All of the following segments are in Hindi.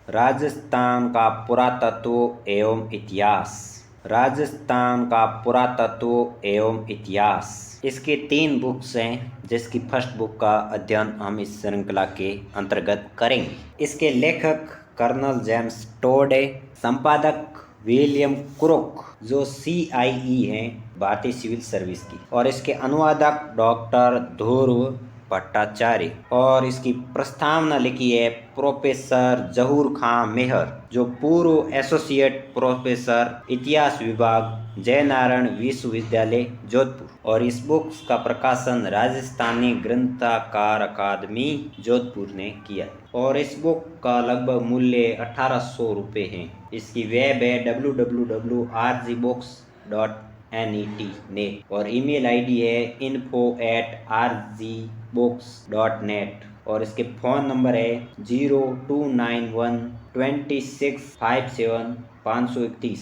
राजस्थान का पुरातत्व एवं इतिहास। राजस्थान का पुरातत्व एवं इतिहास, इसके 3 बुक्स हैं, जिसकी फर्स्ट बुक का अध्ययन हम इस श्रृंखला के अंतर्गत करेंगे। इसके लेखक कर्नल जेम्स टोड है, संपादक विलियम क्रुक जो CIE हैं, भारतीय सिविल सर्विस की, और इसके अनुवादक डॉक्टर ध्रुव भट्टाचार्य, और इसकी प्रस्तावना लिखी है प्रोफेसर जहूर खां मेहर, जो पूर्व एसोसिएट प्रोफेसर इतिहास विभाग जयनारायण विश्वविद्यालय जोधपुर, और इस बुक का प्रकाशन राजस्थानी ग्रंथकार अकादमी जोधपुर ने किया है, और इस बुक का लगभग मूल्य 1800 रुपये है। इसकी वेब है www.rgbooks.net और ईमेल ID है info@rgbooks.net, और इसके फ़ोन नंबर है 02912657 531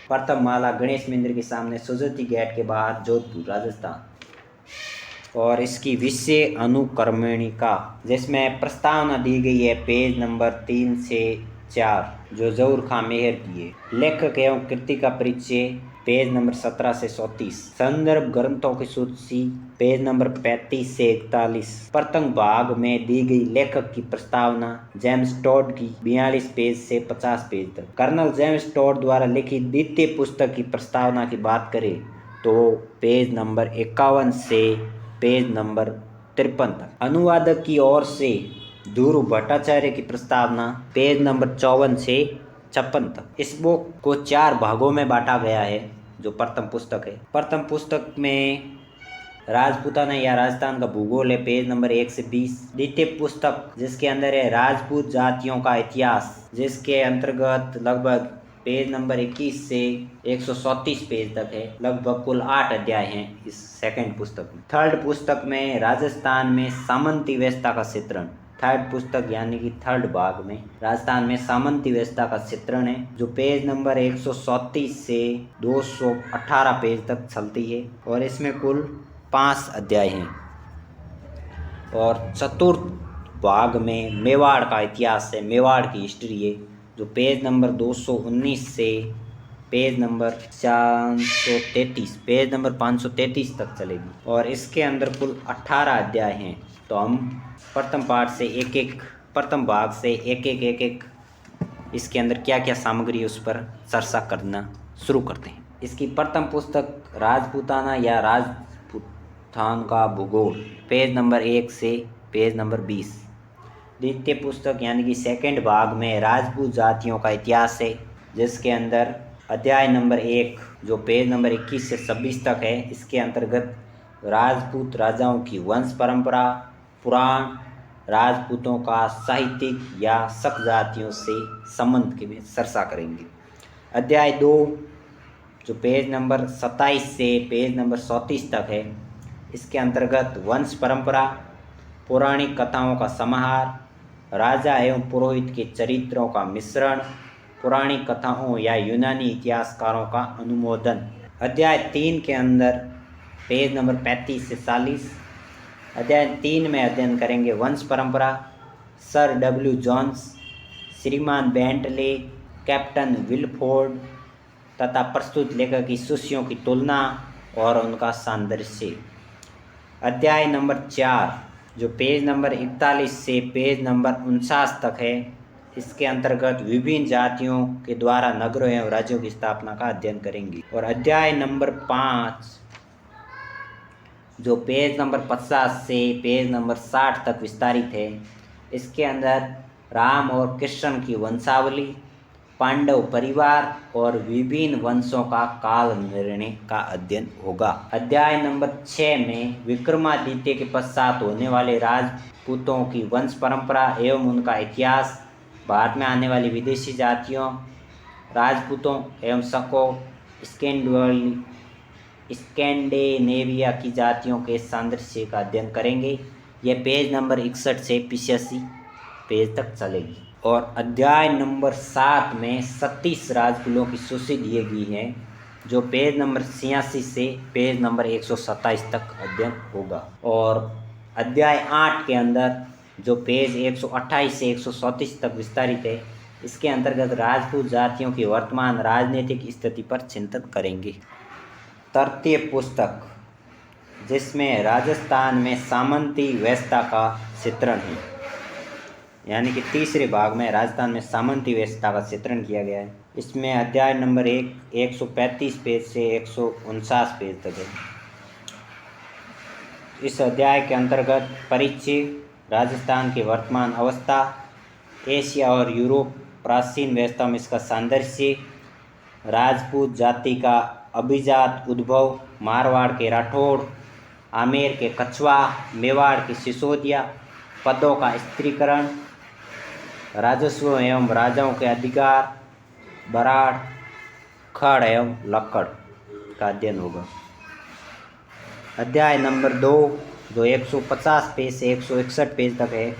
प्रथम माला गणेश मंदिर के सामने सुजती गेट के बाहर, जोधपुर, राजस्थान। और इसकी विषय अनुक्रमणिका, जिसमें प्रस्तावना दी गई है पेज नंबर 3 से 4, जो जहूर खां मेहर की है। लेखक एवं कृति का परिचय पेज नंबर 17 से 34। संदर्भ ग्रंथों की सूची पेज नंबर 35 से 41। प्रथम भाग में दी गई लेखक की प्रस्तावना जेम्स टोड की 42 पेज से 50 पेज तक। कर्नल जेम्स टोड द्वारा लिखित द्वितीय पुस्तक की प्रस्तावना की बात करें तो पेज नंबर 51 से पेज नंबर 53 तक। अनुवादक की ओर से ध्रुव भट्टाचार्य की प्रस्तावना पेज नंबर 54 से 56 तक। इस बुक को 4 भागों में बांटा गया है, जो प्रथम पुस्तक है। प्रथम पुस्तक में राजपूताना या राजस्थान का भूगोल है, पेज नंबर 1 से 20। द्वितीय पुस्तक जिसके अंदर है राजपूत जातियों का इतिहास, जिसके अंतर्गत लगभग पेज नंबर 21 से 137 पेज तक है। लगभग कुल 8 अध्याय हैं इस सेकंड पुस्तक में। थर्ड पुस्तक में राजस्थान में सामंती व्यवस्था का चित्रण, थर्ड पुस्तक यानी कि थर्ड भाग में राजस्थान में सामंती व्यवस्था का चित्रण है, जो पेज नंबर 137 से 218 पेज तक चलती है, और इसमें कुल 5 अध्याय हैं। और चतुर्थ भाग में मेवाड़ का इतिहास है, मेवाड़ की हिस्ट्री है, जो पेज नंबर 219 से पेज नंबर 533 तक चलेगी, और इसके अंदर कुल 18 अध्याय हैं। तो हम प्रथम पाठ से प्रथम भाग से एक इसके अंदर क्या क्या सामग्री है उस पर चर्चा करना शुरू करते हैं। इसकी प्रथम पुस्तक राजपूताना या राजपूतान का भूगोल, पेज नंबर 1 से पेज नंबर 20। द्वितीय पुस्तक यानी कि सेकंड भाग में राजपूत जातियों का इतिहास है, जिसके अंदर अध्याय नंबर 1 जो पेज नंबर 21 से 26 तक है, इसके अंतर्गत राजपूत राजाओं की वंश परंपरा, पुराण, राजपूतों का साहित्यिक या शक जातियों से संबंध के में चर्चा करेंगे। अध्याय 2 जो पेज नंबर 27 से पेज नंबर 34 तक है, इसके अंतर्गत वंश परंपरा, पौराणिक कथाओं का समाहार, राजा एवं पुरोहित के चरित्रों का मिश्रण, पौराणिक कथाओं या यूनानी इतिहासकारों का अनुमोदन। अध्याय 3 के अंदर पेज नंबर 35 से 40, अध्याय 3 में अध्ययन करेंगे वंश परंपरा, सर W जोन्स, श्रीमान बेंटले, कैप्टन विलफोर्ड तथा प्रस्तुत लेखक की शिष्यों की तुलना और उनका सादृश्य। अध्याय नंबर 4 जो पेज नंबर 41 से पेज नंबर 49 तक है, इसके अंतर्गत विभिन्न जातियों के द्वारा नगरों एवं राज्यों की स्थापना का अध्ययन करेंगे। और अध्याय नंबर 5 जो पेज नंबर 50 से पेज नंबर 60 तक विस्तारित है, इसके अंदर राम और कृष्ण की वंशावली, पांडव परिवार और विभिन्न वंशों का काल निर्णय का अध्ययन होगा। अध्याय नंबर 6 में विक्रमादित्य के पश्चात होने वाले राजपूतों की वंश परंपरा एवं उनका इतिहास, भारत में आने वाली विदेशी जातियों, राजपूतों एवं शकों, स्कैंडिनेविया की जातियों के सादृश्य का अध्ययन करेंगे। यह पेज नंबर 61 से 85 पेज तक चलेगी। और अध्याय नंबर 7 में 36 राजकुलों की सूची दी गई है, जो पेज नंबर 86 से पेज नंबर 127 तक अध्ययन होगा। और अध्याय 8 के अंदर जो पेज 128 से 137 तक विस्तारित है, इसके अंतर्गत राजपूत जातियों की वर्तमान राजनीतिक स्थिति पर चिंतन करेंगे। तृतीय पुस्तक, जिसमें राजस्थान में सामंती व्यवस्था का चित्रण है, यानी कि तीसरे भाग में राजस्थान में सामंती व्यवस्था का चित्रण किया गया है। इसमें अध्याय नंबर 135 पेज से 149 पेज तक है। इस अध्याय के अंतर्गत परिचय, राजस्थान की वर्तमान अवस्था, एशिया और यूरोप प्राचीन व्यवस्था में इसका सादृश्य, राजपूत जाति का अभिजात उद्भव, मारवाड़ के राठौड़, आमेर के कछवा, मेवाड़ की सिसोदिया, पदों का स्त्रीकरण, राजस्व एवं राजाओं के अधिकार, बराड़, खड़ एवं लक्कड़ का अध्ययन होगा। अध्याय नंबर 2 जो 150 पेज से 161 पेज तक है,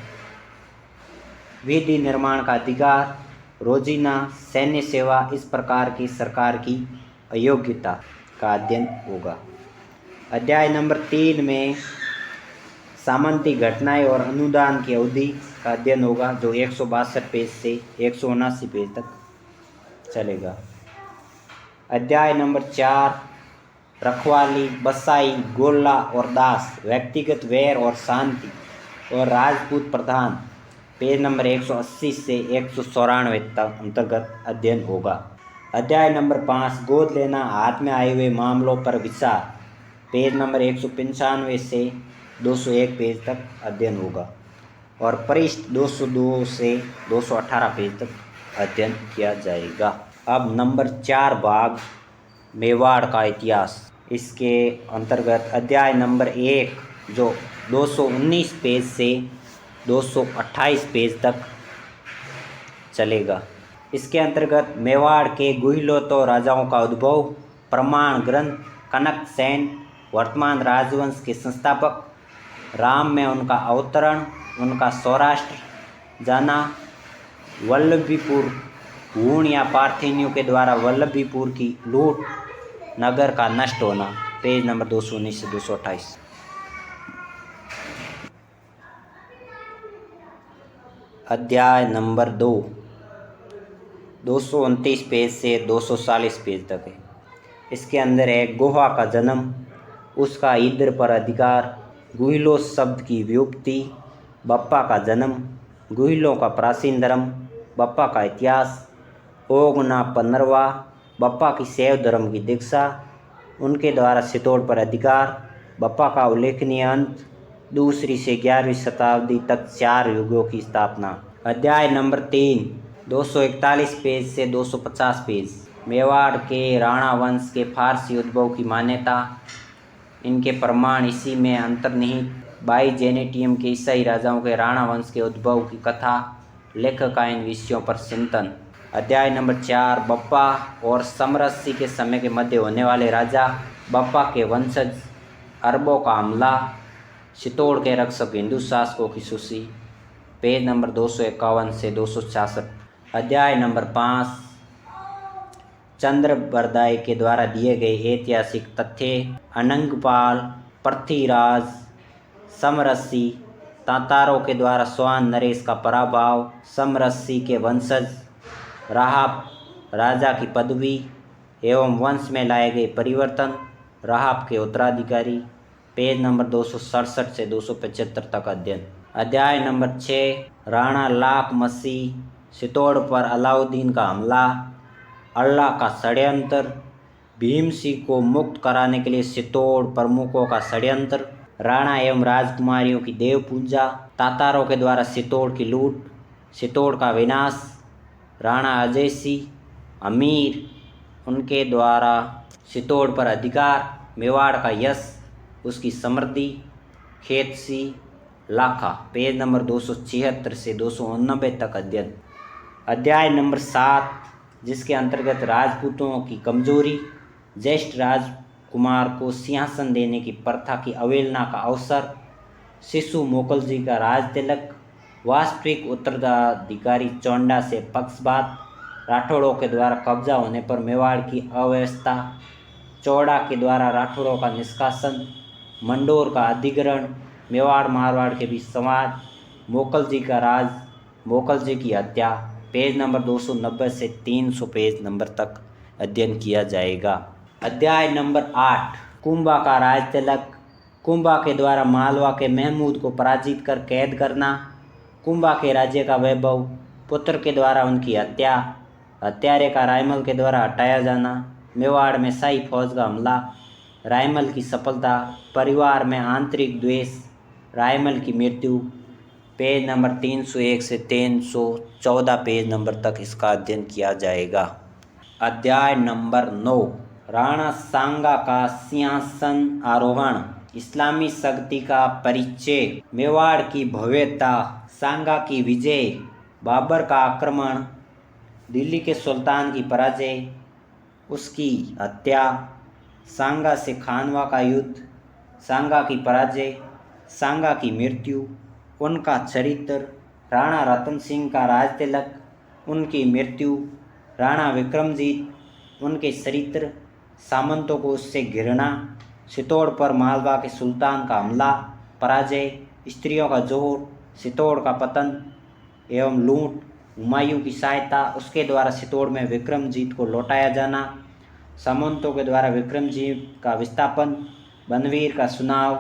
विधि निर्माण का अधिकार, रोजीना सैन्य सेवा, इस प्रकार की सरकार की अयोग्यता का अध्ययन होगा। अध्याय नंबर 3 में सामंती घटनाएं और अनुदान की अवधि का अध्ययन होगा, जो 162 पेज से 179 पेज तक चलेगा। अध्याय नंबर 4 रखवाली, बसाई, गोला और दास, व्यक्तिगत वैर और शांति और राजपूत प्रधान, पेज नंबर 180 से 194 तक अंतर्गत अध्ययन होगा। अध्याय नंबर 5 गोद लेना, हाथ में आए हुए मामलों पर विचार, पेज नंबर 195 से 201 पेज तक अध्ययन होगा और पृष्ठ 202 से 218 पेज तक अध्ययन किया जाएगा। अब नंबर 4 भाग मेवाड़ का इतिहास, इसके अंतर्गत अध्याय नंबर 1 जो 219 पेज से 228 पेज तक चलेगा। इसके अंतर्गत मेवाड़ के गुहिलोतो राजाओं का उद्भव, प्रमाण ग्रंथ, कनक सेन, वर्तमान राजवंश के संस्थापक, राम में उनका अवतरण, उनका सौराष्ट्र जाना, वल्लभीपुर हूण या पार्थिनियों के द्वारा वल्लभीपुर की लूट, नगर का नष्ट होना, पेज नंबर 219 से 228। अध्याय नंबर 2 229 पेज से 240 पेज तक है। इसके अंदर है गुहा का जन्म, उसका इधर पर अधिकार, गुहिलो शब्द की व्युत्पत्ति, बप्पा का जन्म, गुहिलों का प्राचीन धर्म, बप्पा का इतिहास, ओगना 15वां, बप्पा की शैव धर्म की दीक्षा, उनके द्वारा सितोड़ पर अधिकार, बप्पा का उल्लेखनीय अंत, 2वीं से 11वीं शताब्दी तक 4 युगों की स्थापना। अध्याय नंबर 3 241 पेज से 250 पेज, मेवाड़ के राणा वंश के फारसी उद्भव की मान्यता, इनके प्रमाण इसी में अंतर्निहित, बाईजेनेटियम के ईसाई राजाओं के राणा वंश के उद्भव की कथा, लेखक का इन विषयों पर चिंतन। अध्याय नंबर 4 बप्पा और समरसी के समय के मध्य होने वाले राजा, बप्पा के वंशज, अरबों का हमला, चित्तौड़ के रक्षक हिंदू शासकों की सूची, पेज नंबर 251 से 266। अध्याय नंबर 5 चंद्रबरदाई के द्वारा दिए गए ऐतिहासिक तथ्य, अनंगपाल, पृथ्वीराज, समरसी, तातारों के द्वारा स्वान नरेश का पराभव, समरसी के वंशज, राहाब राजा की पदवी एवं वंश में लाए गए परिवर्तन, राहाब के उत्तराधिकारी, पेज नंबर 267 से 275 तक अध्ययन। अध्याय नंबर 6 राणा लाख मसीह, चित्तौड़ पर अलाउद्दीन का हमला, अल्लाह का षड्यंत्र, भीम सिंह को मुक्त कराने के लिए चित्तौड़ प्रमुखों का षड्यंत्र, राणा एवं राजकुमारियों की देव पूजा, तातारों के द्वारा चित्तौड़ की लूट, चित्तौड़ का विनाश, राणा अजय सिंह अमीर, उनके द्वारा चित्तौड़ पर अधिकार, मेवाड़ का यश, उसकी समृद्धि, खेतसी, लाखा, पेज नंबर 276 से 289 तक अध्ययन। अध्याय नंबर 7 जिसके अंतर्गत राजपूतों की कमजोरी, ज्येष्ठ राजकुमार को सिंहासन देने की प्रथा की अवहेलना का अवसर, शिशु मोकल जी का राज तिलक, वास्तविक उत्तराधिकारी चौंडा से पक्षपात, राठौड़ों के द्वारा कब्जा होने पर मेवाड़ की अव्यवस्था, चौड़ा के द्वारा राठौड़ों का निष्कासन, मंडोर का अधिग्रहण, मेवाड़ मारवाड़ के बीच संवाद, मोकल जी का राज, मोकल जी की हत्या, पेज नंबर 290 से 300 पेज नंबर तक अध्ययन किया जाएगा। अध्याय नंबर 8, कुंभा का राज तिलक। कुंभा के द्वारा मालवा के महमूद को पराजित कर कैद करना, कुंभा के राज्य का वैभव, पुत्र के द्वारा उनकी हत्या, हत्यारे का रायमल के द्वारा हटाया जाना, मेवाड़ में शाही फौज का हमला, रायमल की सफलता, परिवार में आंतरिक द्वेष, रायमल की मृत्यु। पेज नंबर 301 से 314 पेज नंबर तक इसका अध्ययन किया जाएगा। अध्याय नंबर 9, राणा सांगा का सिंहासन आरोहण, इस्लामी शक्ति का परिचय, मेवाड़ की भव्यता, सांगा की विजय, बाबर का आक्रमण, दिल्ली के सुल्तान की पराजय, उसकी हत्या, सांगा से खानवा का युद्ध, सांगा की पराजय, सांगा की मृत्यु, उनका चरित्र, राणा रतन सिंह का राज तिलक, उनकी मृत्यु, राणा विक्रमजीत, उनके चरित्र, सामंतों को उससे घृणा, चित्तौड़ पर मालवा के सुल्तान का हमला, पराजय, स्त्रियों का जोर, चित्तौड़ का पतन एवं लूट, हुमायूं की सहायता, उसके द्वारा चित्तौड़ में विक्रमजीत को लौटाया जाना, सामंतों के द्वारा विक्रमजीत का विस्थापन, बनवीर का चुनाव,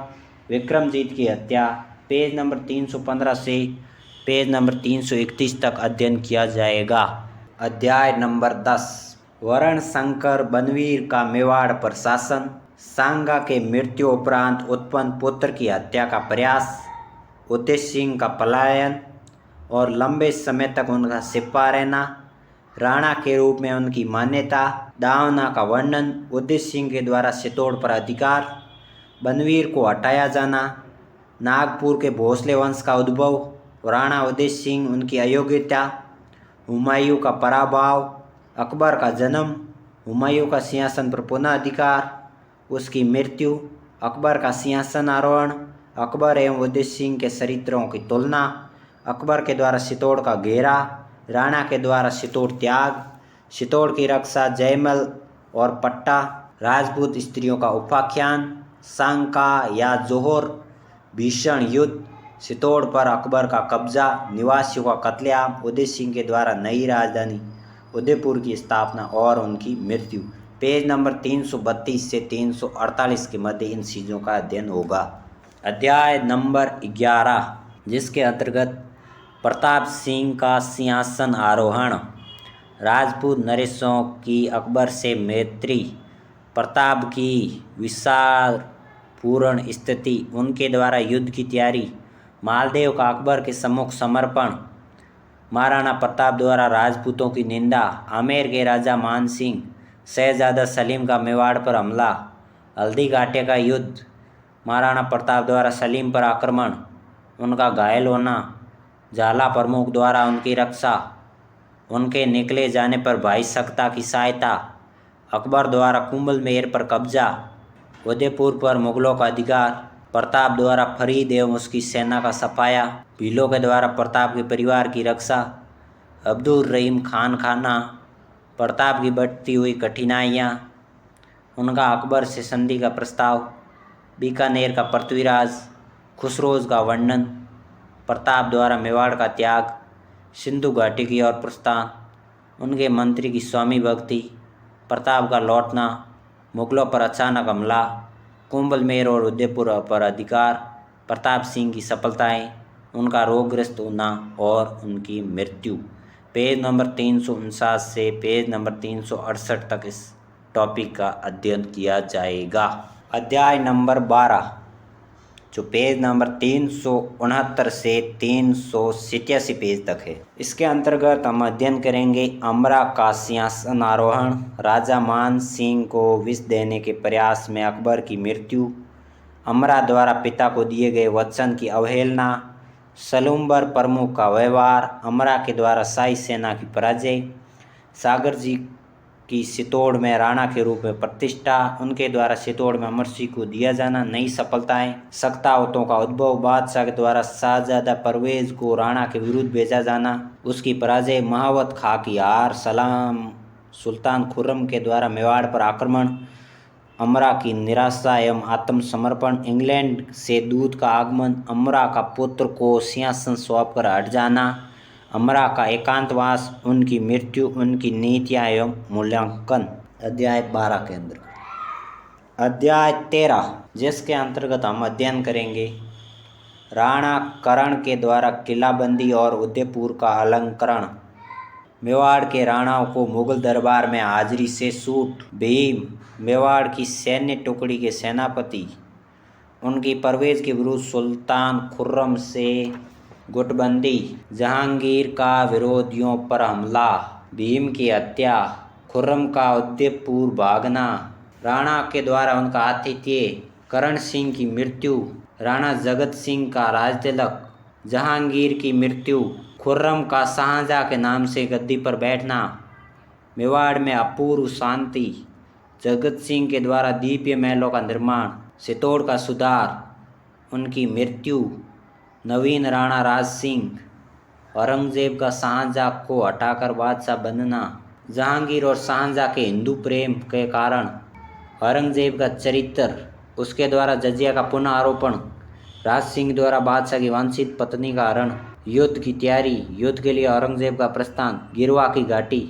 विक्रमजीत की हत्या। पेज नंबर 315 से पेज नंबर 331 तक अध्ययन किया जाएगा। अध्याय नंबर 10, वरण शंकर बनवीर का मेवाड़ पर शासन, सांगा के मृत्यु उपरांत उत्पन्न पुत्र की हत्या का प्रयास, उदय सिंह का पलायन और लंबे समय तक उनका सिपा रहना, राणा के रूप में उनकी मान्यता, दावना का वर्णन, उदय सिंह के द्वारा चित्तौड़ पर अधिकार, बनवीर को हटाया जाना, नागपुर के भोसले वंश का उद्भव, राणा उदय सिंह, उनकी अयोग्यता, हुमायूं का पराभव, अकबर का जन्म, हुमायूं का सिंहासन पर पुनः अधिकार, उसकी मृत्यु, अकबर का सिंहासन आरोहण, अकबर एवं उदय सिंह के चरित्रों की तुलना, अकबर के द्वारा चित्तौड़ का घेरा, राणा के द्वारा चित्तौड़ त्याग, चित्तौड़ की रक्षा, जयमल और पट्टा, राजपूत स्त्रियों का उपाख्यान, सांका या जोहर, भीषण युद्ध, चित्तौड़ पर अकबर का कब्जा, निवासियों का कत्लेआम, उदय सिंह के द्वारा नई राजधानी उदयपुर की स्थापना और उनकी मृत्यु। पेज नंबर 332 से 348 के मध्य इन चीज़ों का अध्ययन होगा। अध्याय नंबर 11, जिसके अंतर्गत प्रताप सिंह का सिंहासन आरोहण, राजपूत नरेशों की अकबर से मैत्री, प्रताप की विषादपूर्ण स्थिति, उनके द्वारा युद्ध की तैयारी, मालदेव का अकबर के सम्मुख समर्पण, महाराणा प्रताप द्वारा राजपूतों की निंदा, आमेर के राजा मान सिंह, शहजादा सलीम का मेवाड़ पर हमला, हल्दी घाटी का युद्ध, महाराणा प्रताप द्वारा सलीम पर आक्रमण, उनका घायल होना, झाला प्रमुख द्वारा उनकी रक्षा, उनके निकले जाने पर भाई सक्ता की सहायता, अकबर द्वारा कुंभल मेहर पर कब्जा, उदयपुर पर मुगलों का अधिकार, प्रताप द्वारा फरीद एवं उसकी सेना का सफाया, भीलों के द्वारा प्रताप के परिवार की रक्षा, अब्दुल रहीम खान खाना, प्रताप की बढ़ती हुई कठिनाइयाँ, उनका अकबर से संधि का प्रस्ताव, बीकानेर का पृथ्वीराज, खुसरोज का वर्णन, प्रताप द्वारा मेवाड़ का त्याग, सिंधु घाटी की ओर प्रस्थान, उनके मंत्री की स्वामी भक्ति, प्रताप का लौटना, मुगलों पर अचानक हमला, कुंभल मेहर और उदयपुर पर अधिकार, प्रताप सिंह की सफलताएं, उनका रोगग्रस्त होना और उनकी मृत्यु। पेज नंबर 359 से पेज नंबर 368 तक इस टॉपिक का अध्ययन किया जाएगा। अध्याय नंबर 12, जो पेज नंबर 369 से 387 पेज तक है, इसके अंतर्गत हम अध्ययन करेंगे अमरा का सिंहासन आरोहण, राजा मान सिंह को विष देने के प्रयास में अकबर की मृत्यु, अमरा द्वारा पिता को दिए गए वचन की अवहेलना, सलूम्बर प्रमुख का व्यवहार, अमरा के द्वारा शाही सेना की पराजय, सागर जी की चित्तौड़ में राणा के रूप में प्रतिष्ठा, उनके द्वारा चित्तौड़ में अमर सिंह को दिया जाना, नई सफलताएं, सख्तावतों का उद्भव, बादशाह के द्वारा शाहजादा परवेज को राणा के विरुद्ध भेजा जाना, उसकी पराजय, महावत खां की हार, सलाम सुल्तान खुर्रम के द्वारा मेवाड़ पर आक्रमण, अमरा की निराशा एवं आत्मसमर्पण, इंग्लैंड से दूत का आगमन, अमरा का पुत्र को सिंहासन सौंपकर हट जाना, अमरा का एकांतवास, उनकी मृत्यु, उनकी नीतियाँ एवं मूल्यांकन। अध्याय 12 के अंदर अध्याय 13 जिसके अंतर्गत हम अध्ययन करेंगे राणा करण के द्वारा किलाबंदी और उदयपुर का अलंकरण। मेवाड़ के राणाओं को मुगल दरबार में हाजिरी से छूट। भीम मेवाड़ की सैन्य टुकड़ी के सेनापति, उनकी परवेज के विरुद्ध सुल्तान खुर्रम से गुटबंदी, जहांगीर का विरोधियों पर हमला, भीम की हत्या, खुर्रम का उदयपुर भागना, राणा के द्वारा उनका आतिथ्य, करण सिंह की मृत्यु, राणा जगत सिंह का राजतिलक, जहांगीर की मृत्यु, खुर्रम का शाहजहाँ के नाम से गद्दी पर बैठना, मेवाड़ में अपूर्व शांति, जगत सिंह के द्वारा दिव्य महलों का निर्माण, चित्तौड़ का सुधार, उनकी मृत्यु, नवीन राणा राज सिंह, औरंगजेब का शाहजहाँ को हटाकर बादशाह बनना, जहांगीर और शाहजहाँ के हिंदू प्रेम के कारण, औरंगजेब का चरित्र, उसके द्वारा जजिया का पुनः आरोपण, राज सिंह द्वारा बादशाह की वांछित पत्नी का हरण, युद्ध की तैयारी, युद्ध के लिए औरंगजेब का प्रस्थान, गिरवा की घाटी,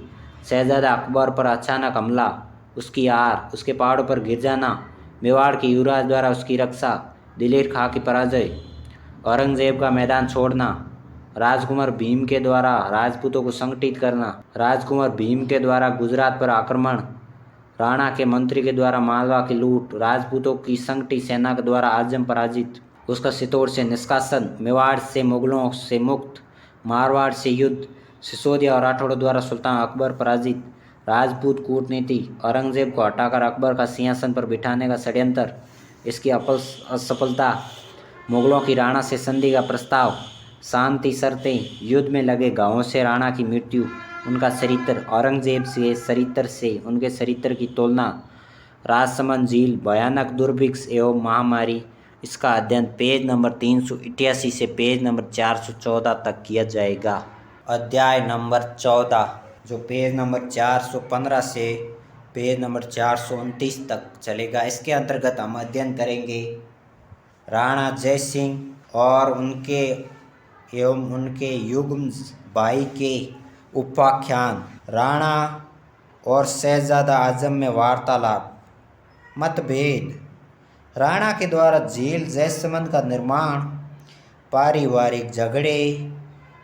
शहजादा अकबर पर अचानक हमला, उसकी हार, उसके पहाड़ों पर गिर जाना, मेवाड़ के युवराज द्वारा उसकी रक्षा, दिलेर खां की पराजय, औरंगजेब का मैदान छोड़ना, राजकुमार भीम के द्वारा राजपूतों को संगठित करना, राजकुमार भीम के द्वारा गुजरात पर आक्रमण, राणा के मंत्री के द्वारा मालवा की लूट, राजपूतों की संगठित सेना के द्वारा आजम पराजित, उसका चित्तौड़ से निष्कासन, मेवाड़ से मुगलों से मुक्त, मारवाड़ से युद्ध, सिसोदिया और राठौड़ों द्वारा सुल्तान अकबर पराजित, राजपूत कूटनीति, औरंगजेब को हटाकर अकबर का सिंहासन पर बिठाने का षड्यंत्र, इसकी असफलता, मुगलों की राणा से संधि का प्रस्ताव, शांति शर्तें, युद्ध में लगे गांवों से राणा की मृत्यु, उनका चरित्र, औरंगजेब से चरित्र से उनके चरित्र की तुलना, राजसमंद झील, भयानक दुर्भिक्ष एवं महामारी। इसका अध्ययन पेज नंबर 388 से पेज नंबर 414 तक किया जाएगा। अध्याय नंबर 14 जो पेज नंबर 415 से पेज नंबर 429 तक चलेगा। इसके अंतर्गत हम अध्ययन करेंगे राणा जय सिंह और उनके एवं उनके युग्म भाई के उपाख्यान, राणा और शहजादा आजम में वार्तालाप, मतभेद, राणा के द्वारा झील जयसमंद का निर्माण, पारिवारिक झगड़े,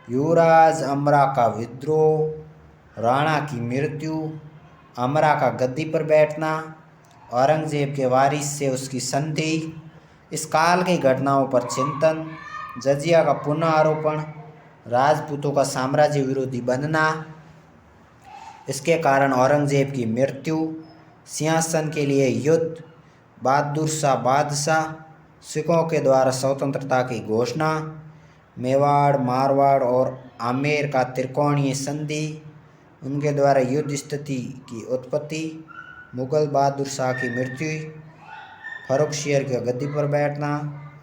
युवराज अमरा का विद्रोह, राणा की मृत्यु, अमरा का गद्दी पर बैठना, औरंगजेब के वारिस से उसकी संधि, इस काल की घटनाओं पर चिंतन, जजिया का पुनः आरोपण, राजपूतों का साम्राज्य विरोधी बनना, इसके कारण औरंगजेब की मृत्यु, सिंहासन के लिए युद्ध, बहादुर शाह बादशाह, सिखों के द्वारा स्वतंत्रता की घोषणा, मेवाड़, मारवाड़ और आमेर का त्रिकोणीय संधि, उनके द्वारा युद्ध स्थिति की उत्पत्ति, मुगल बहादुर शाह की मृत्यु, फर्रुखसियर के गद्दी पर बैठना,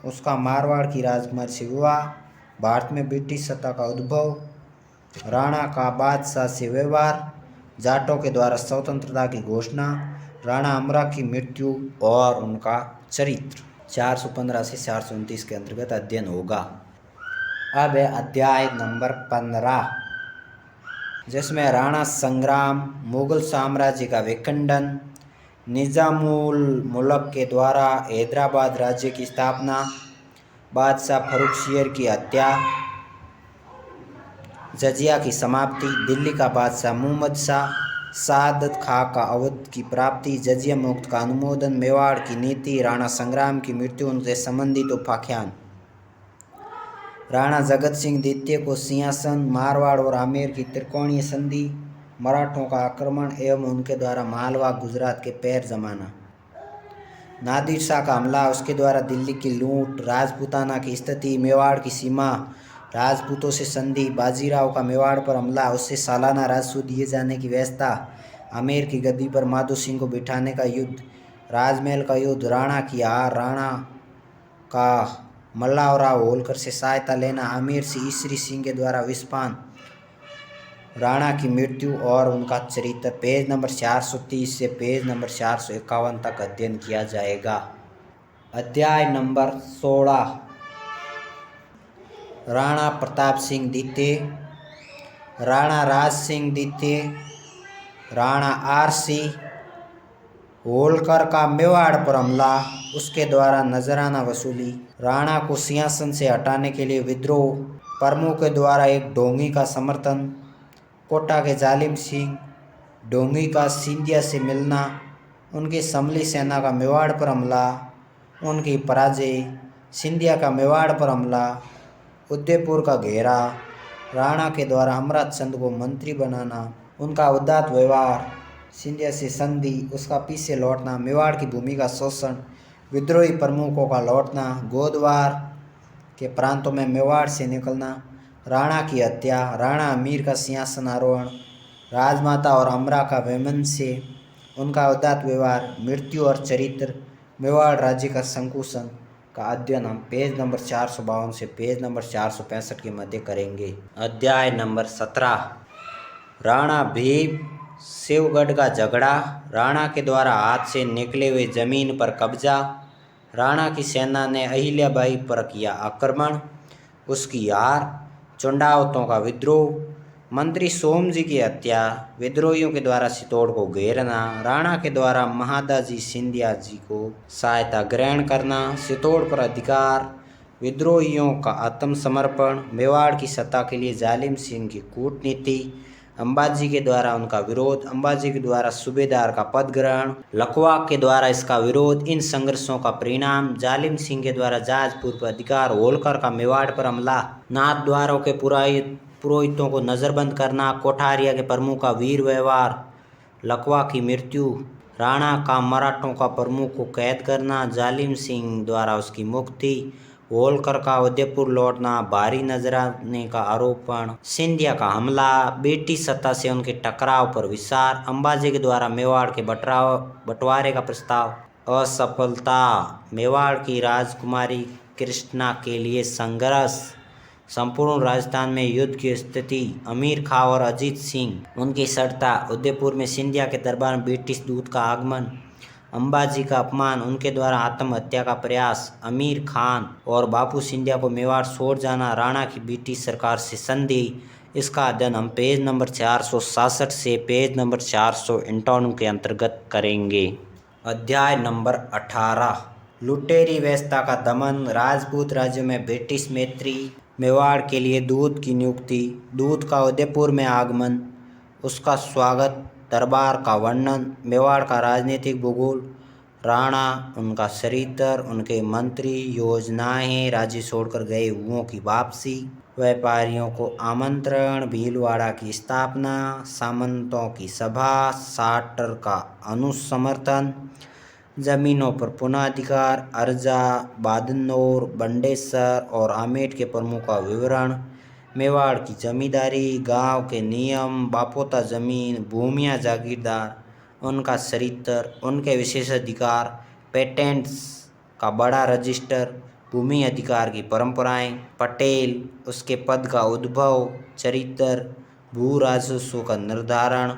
उसका मारवाड़ की राजकुमारी से विवाह, भारत में ब्रिटिश सत्ता का उद्भव, राणा का बादशाह से व्यवहार, जाटों के द्वारा स्वतंत्रता की घोषणा, राणा अमरा की मृत्यु और उनका चरित्र। 415 से 429 के अंतर्गत अध्ययन होगा। अब है अध्याय नंबर 15 जिसमें राणा संग्राम, मुगल साम्राज्य का विखंडन, निजामुल मुल्क के द्वारा हैदराबाद राज्य की स्थापना, बादशाह फर्रुखसियर की हत्या, जजिया की समाप्ति, दिल्ली का बादशाह मुहम्मद शाह, शहादत खां का अवध की प्राप्ति, जजिया मुक्त का अनुमोदन, मेवाड़ की नीति, राणा संग्राम की मृत्यु, उनसे संबंधित उपाख्यान, राणा जगत सिंह द्वितीय को सिंहासन, मारवाड़ और आमेर की त्रिकोणीय संधि, मराठों का आक्रमण एवं उनके द्वारा मालवा गुजरात के पैर जमाना, नादिर शाह का हमला, उसके द्वारा दिल्ली की लूट, राजपूताना की स्थिति, मेवाड़ की सीमा, राजपूतों से संधि, बाजीराव का मेवाड़ पर हमला, उससे सालाना राजस्व दिए जाने की व्यवस्था, आमेर की गद्दी पर माधो सिंह को बिठाने का युद्ध, राजमहल का युद्ध, राणा की हार, राणा का मल्लाव राव होलकर से सहायता लेना, आमेर से ईसरी सिंह के द्वारा विस्फान, राणा की मृत्यु और उनका चरित्र पेज नंबर 430 से पेज नंबर 451 तक अध्ययन किया जाएगा। अध्याय नंबर 16 राणा प्रताप सिंह द्वितीय, राणा राज सिंह द्वितीय, राणा आरसी होलकर का मेवाड़ पर हमला, उसके द्वारा नजराना वसूली, राणा को सिंहासन से हटाने के लिए विद्रोह, प्रमुख के द्वारा एक ढोंगी का समर्थन, कोटा के जालिम सिंह, ढोंगी का सिंधिया से मिलना, उनकी समली सेना का मेवाड़ पर हमला, उनकी पराजय, सिंधिया का मेवाड़ पर हमला, उदयपुर का घेरा, राणा के द्वारा अमराचंद को मंत्री बनाना, उनका उदात्त व्यवहार, सिंधिया से संधि, उसका पीछे लौटना, मेवाड़ की भूमि का शोषण, विद्रोही प्रमुखों का लौटना, गोदवार के प्रांतों में मेवाड़ से निकलना, राणा की हत्या, राणा अमीर का सिंहासन आरोहण, राजमाता और अमरा का वैमनस्य, उनका उदात्त व्यवहार, मृत्यु और चरित्र, मेवाड़ राज्य का संकुचन का अध्ययन हम पेज नंबर 452 से पेज नंबर 465 के मध्य करेंगे। अध्याय नंबर 17 राणा भीम शिवगढ़ का झगड़ा, राणा के द्वारा हाथ से निकले हुए जमीन पर कब्जा, राणा की सेना ने अहिल्याबाई पर किया आक्रमण, उसकी हार, चुंडावतों का विद्रोह, मंत्री सोमजी की हत्या, विद्रोहियों के द्वारा चित्तौड़ को घेरना, राणा के द्वारा महादाजी सिंधिया जी को सहायता ग्रहण करना, चित्तौड़ पर अधिकार, विद्रोहियों का आत्मसमर्पण, मेवाड़ की सत्ता के लिए जालिम सिंह की कूटनीति, अंबाजी के द्वारा उनका विरोध, अंबाजी के द्वारा सूबेदार का पद ग्रहण, लखवा के द्वारा इसका विरोध, इन संघर्षों का परिणाम, जालिम सिंह के द्वारा जाजपुर पर अधिकार, होलकर का मेवाड़ पर हमला, नाथ द्वारों के पुरोहितों को नजरबंद करना, कोठारिया के प्रमुख का वीर व्यवहार, लखवा की मृत्यु, राणा का मराठों का प्रमुख को कैद करना, जालिम सिंह द्वारा उसकी मुक्ति, होलकर का उदयपुर लौटना, भारी नजराने का आरोपण, सिंधिया का हमला, ब्रिटिश सत्ता से उनके टकराव पर विचार, अंबाजी के द्वारा मेवाड़ के बंटवारे का प्रस्ताव, असफलता, मेवाड़ की राजकुमारी कृष्णा के लिए संघर्ष, संपूर्ण राजस्थान में युद्ध की स्थिति, अमीर खां और अजीत सिंह, उनकी सड़ता, उदयपुर में सिंधिया के दरबार में ब्रिटिश दूत का आगमन, अंबाजी का अपमान, उनके द्वारा आत्महत्या का प्रयास, अमीर खान और बापू सिंधिया को मेवाड़ छोड़ जाना, राणा की ब्रिटिश सरकार से संधि, इसका अध्ययन हम पेज नंबर 467 से पेज नंबर 458 के अंतर्गत करेंगे। अध्याय नंबर 18 लुटेरी व्यवस्था का दमन, राजपूत राज्य में ब्रिटिश मैत्री, मेवाड़ के लिए दूत की नियुक्ति, दूत का उदयपुर में आगमन, उसका स्वागत, दरबार का वर्णन, मेवाड़ का राजनीतिक भूगोल, राणा, उनका चरित्र, उनके मंत्री, योजनाएं, राज्य छोड़कर गए हुओं की वापसी, व्यापारियों को आमंत्रण, भीलवाड़ा की स्थापना, सामंतों की सभा, साटर का अनुसमर्थन, जमीनों पर पुनः अर्जा, बादनौर, बंडेसर और आमेठ के प्रमुख का विवरण, मेवाड़ की जमींदारी, गांव के नियम, बापोता जमीन, भूमियाँ जागीरदार, उनका चरित्र, उनके विशेषाधिकार, पेटेंट्स का बड़ा रजिस्टर, भूमि अधिकार की परंपराएं, पटेल, उसके पद का उद्भव, चरित्र, भू राजस्व का निर्धारण,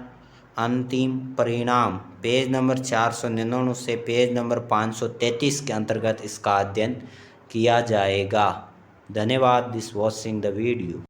अंतिम परिणाम, पेज नंबर 499 से पेज नंबर 533 के अंतर्गत इसका अध्ययन किया जाएगा। धन्यवाद। This watching the video.